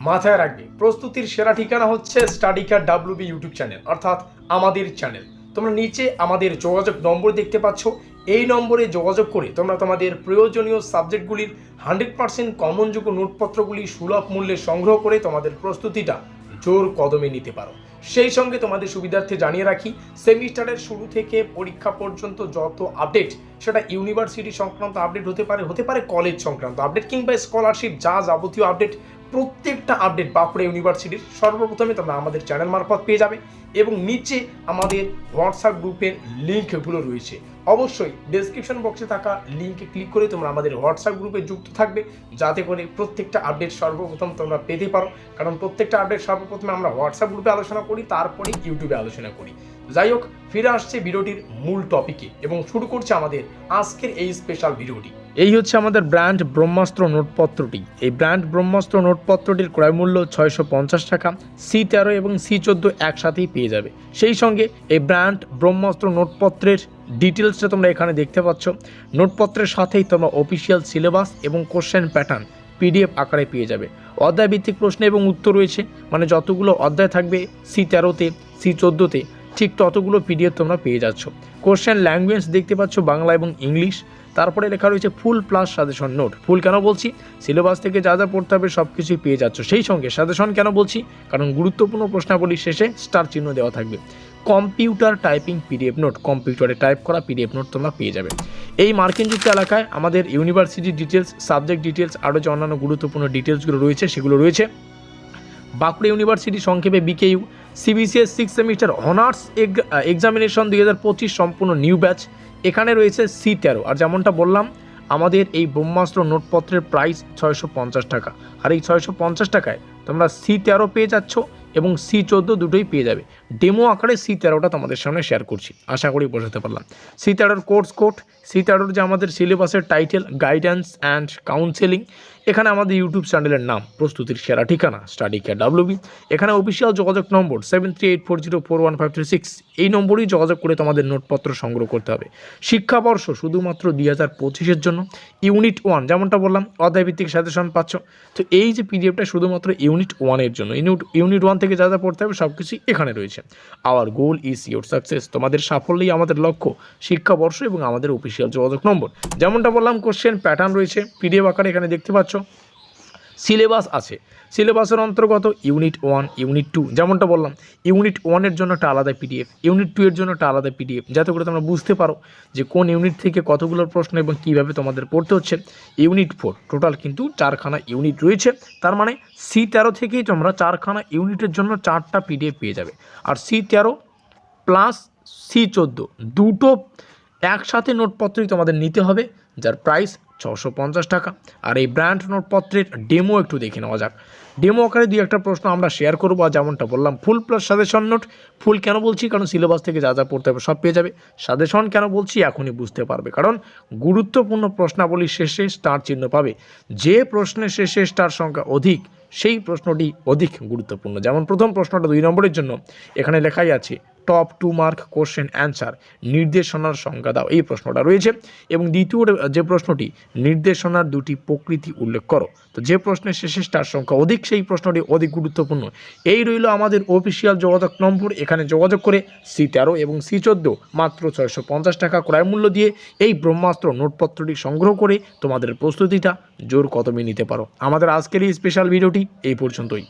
মাথায় রাখবে, প্রস্তুতির সেরা ঠিকানা হচ্ছে স্টাডিকার WB ইউটিউব চ্যানেল, অর্থাৎ আমাদের চ্যানেল। তোমরা নিচে আমাদের যোগাযোগ নম্বর দেখতে পাচ্ছ। এই নম্বরে যোগাযোগ করে তোমরা তোমাদের প্রয়োজনীয় সাবজেক্টগুলির 100% কমনযোগ্য নোটপত্রগুলি সুলভ মূল্যে সংগ্রহ করে তোমাদের প্রস্তুতিটা জোর কদমে নিতে পারো। সেই সঙ্গে তোমাদের সুবিধার্থে জানিয়ে রাখি, সেমিস্টারের শুরু থেকে পরীক্ষা পর্যন্ত যত আপডেট, সেটা ইউনিভার্সিটি সংক্রান্ত আপডেট হতে পারে কলেজ সংক্রান্ত আপডেট কিংবা স্কলারশিপ, যা যাবতীয় আপডেট, প্রত্যেকটা আপডেট বাঁকুড়া ইউনিভার্সিটির সর্বপ্রথমে তোমরা আমাদের চ্যানেল মারফত পেয়ে যাবে। এবং নিচে আমাদের হোয়াটসঅ্যাপ গ্রুপের লিঙ্কগুলো রয়েছে, অবশ্যই ডেসক্রিপশন বক্সে থাকা লিঙ্কে ক্লিক করে তোমরা আমাদের হোয়াটসঅ্যাপ গ্রুপে যুক্ত থাকবে, যাতে করে প্রত্যেকটা আপডেট সর্বপ্রথম তোমরা পেতে পারো। কারণ প্রত্যেকটা আপডেট সর্বপ্রথমে আমরা হোয়াটসঅ্যাপ গ্রুপে আলোচনা করি, তারপরে ইউটিউবে আলোচনা করি। যাই হোক, ফিরে আসছে ভিডিওটির মূল টপিকে এবং শুরু করছে আমাদের আজকের এই স্পেশাল ভিডিওটি। এই হচ্ছে আমাদের ব্র্যান্ড ব্রহ্মাস্ত্র নোটপত্রটি। এই ব্র্যান্ড ব্রহ্মাস্ত্র নোটপত্রটির ক্রয় মূল্য 650 টাকা। C13 এবং C14 একসাথেই পেয়ে যাবে। সেই সঙ্গে এই ব্র্যান্ড ব্রহ্মাস্ত্র নোটপত্রের ডিটেলসটা তোমরা এখানে দেখতে পাচ্ছ। নোটপত্রের সাথেই তোমরা অফিসিয়াল সিলেবাস এবং কোশ্চেন প্যাটার্ন PDF আকারে পেয়ে যাবে। অধ্যায় ভিত্তিক প্রশ্ন এবং উত্তর রয়েছে, মানে যতগুলো অধ্যায় থাকবে C13-তে C14-তে ঠিক ততগুলো PDF তোমরা পেয়ে যাচ্ছ। কোশ্চেন ল্যাঙ্গুয়েজ দেখতে পাচ্ছ বাংলা এবং ইংলিশ। তারপরে লেখা রয়েছে ফুল প্লাস সাজেশন নোট। ফুল কেন বলছি? সিলেবাস থেকে যা যা পড়তে হবে সব কিছুই পেয়ে যাচ্ছ। সেই সঙ্গে সাজেশন কেন বলছি? কারণ গুরুত্বপূর্ণ প্রশ্নাবলীর শেষে স্টার চিহ্ন দেওয়া থাকবে। কম্পিউটার টাইপিং PDF নোট, কম্পিউটারে টাইপ করা PDF নোট তোমরা পেয়ে যাবে। এই মার্কিনযুক্ত এলাকায় আমাদের ইউনিভার্সিটি ডিটেলস, সাবজেক্ট ডিটেলস, আরও যে অন্যান্য গুরুত্বপূর্ণ ডিটেলসগুলো রয়েছে সেগুলো রয়েছে। বাঁকুড়া ইউনিভার্সিটি সংক্ষেপে BKU CBCS 6 semester honours examination 2025 সম্পূর্ণ নিউ ব্যাচ। এখানে রয়েছে C13। আর যেমনটা বললাম, আমাদের এই ব্রহ্মাস্ত্র নোটপত্রের প্রাইস 650 টাকা। আর এই 650 টাকায় তোমরা C13 পেয়ে যাচ্ছ এবং C14 দুটোই পেয়ে যাবে। ডেমো আকারে C13টা তোমাদের সামনে শেয়ার করছি, আশা করি বোঝাতে পারলাম। C13 কোর্স কোড, C13 যে আমাদের সিলেবাসের টাইটেল, গাইডেন্স অ্যান্ড কাউন্সেলিং। এখানে আমাদের ইউটিউব চ্যানেলের নাম প্রস্তুতির সেরা ঠিকানা স্টাডিকার WB। এখানে অফিসিয়াল যোগাযোগ নম্বর 7384041536। এই নম্বরেই যোগাযোগ করে তোমাদের নোটপত্র সংগ্রহ করতে হবে। শিক্ষাবর্ষ শুধুমাত্র 2025-এর জন্য। ইউনিট 1 যেমনটা বললাম, অধ্যায়ভিত্তিক সাজেশন পাচ্ছ। তো এই যে PDFটা শুধুমাত্র ইউনিট 1-এর জন্য। ইউনিট 1 থেকে যা যা পড়তে হবে সব কিছুই এখানে রয়েছে। Hour goal is your success. তোমাদের সাফল্যই আমাদের লক্ষ্য। শিক্ষাবর্ষ এবং আমাদের অফিসিয়াল যোগাযোগ নম্বর। যেমনটা বললাম, কোশ্চেন প্যাটার্ন রয়েছে PDF আকারে, এখানে দেখতে পাচ্ছ। সিলেবাস আছে, সিলেবাসের অন্তর্গত ইউনিট 1, ইউনিট 2। যেমনটা বললাম, ইউনিট 1-এর জন্য একটা আলাদা PDF, ইউনিট 2-এর জন্য একটা আলাদা PDF, যাতে করে তোমরা বুঝতে পারো যে কোন ইউনিট থেকে কতগুলো প্রশ্ন এবং কীভাবে তোমাদের পড়তে হচ্ছে। ইউনিট 4 টোটাল কিন্তু 4খানা ইউনিট রয়েছে। তার মানে C13 থেকেই তোমরা 4খানা ইউনিটের জন্য 4টা PDF পেয়ে যাবে। আর C13 প্লাস C14 দুটো একসাথে নোটপত্রই তোমাদের নিতে হবে, যার প্রাইস 650 টাকা। আর এই ব্র্যান্ড নোটপত্রের ডেমো একটু দেখে নেওয়া যাক। ডেমো আকারে 2-1টা প্রশ্ন আমরা শেয়ার করবো। আর যেমনটা বললাম, ফুল প্লাস সাজেশন নোট। ফুল কেন বলছি? কারণ সিলেবাস থেকে যা যা পড়তে হবে সব পেয়ে যাবে। সাজেশন কেন বলছি? এখনই বুঝতে পারবে, কারণ গুরুত্বপূর্ণ প্রশ্নাবলীর শেষে স্টার চিহ্ন পাবে। যে প্রশ্নের শেষে স্টার সংখ্যা অধিক, সেই প্রশ্নটি অধিক গুরুত্বপূর্ণ। যেমন প্রথম প্রশ্নটা 2 নম্বরের জন্য, এখানে লেখাই আছে টপ 2 মার্ক কোশ্চেন অ্যান্সার, নির্দেশনার সংজ্ঞা দাও, এই প্রশ্নটা রয়েছে। এবং দ্বিতীয় যে প্রশ্নটি, নির্দেশনার 2টি প্রকৃতি উল্লেখ করো। তো যে প্রশ্নের শেষে স্টার সংখ্যা অধিক, সেই প্রশ্নটি অধিক গুরুত্বপূর্ণ। এই রইল আমাদের অফিসিয়াল যোগাযোগ নম্বর। এখানে যোগাযোগ করে C13 এবং C14 মাত্র 650 টাকা ক্রয় মূল্য দিয়ে এই ব্রহ্মাস্ত্র নোটপত্রটি সংগ্রহ করে তোমাদের প্রস্তুতিটা জোর কদমে নিতে পারো। আমাদের আজকের এই স্পেশাল ভিডিওটি এই পর্যন্তই।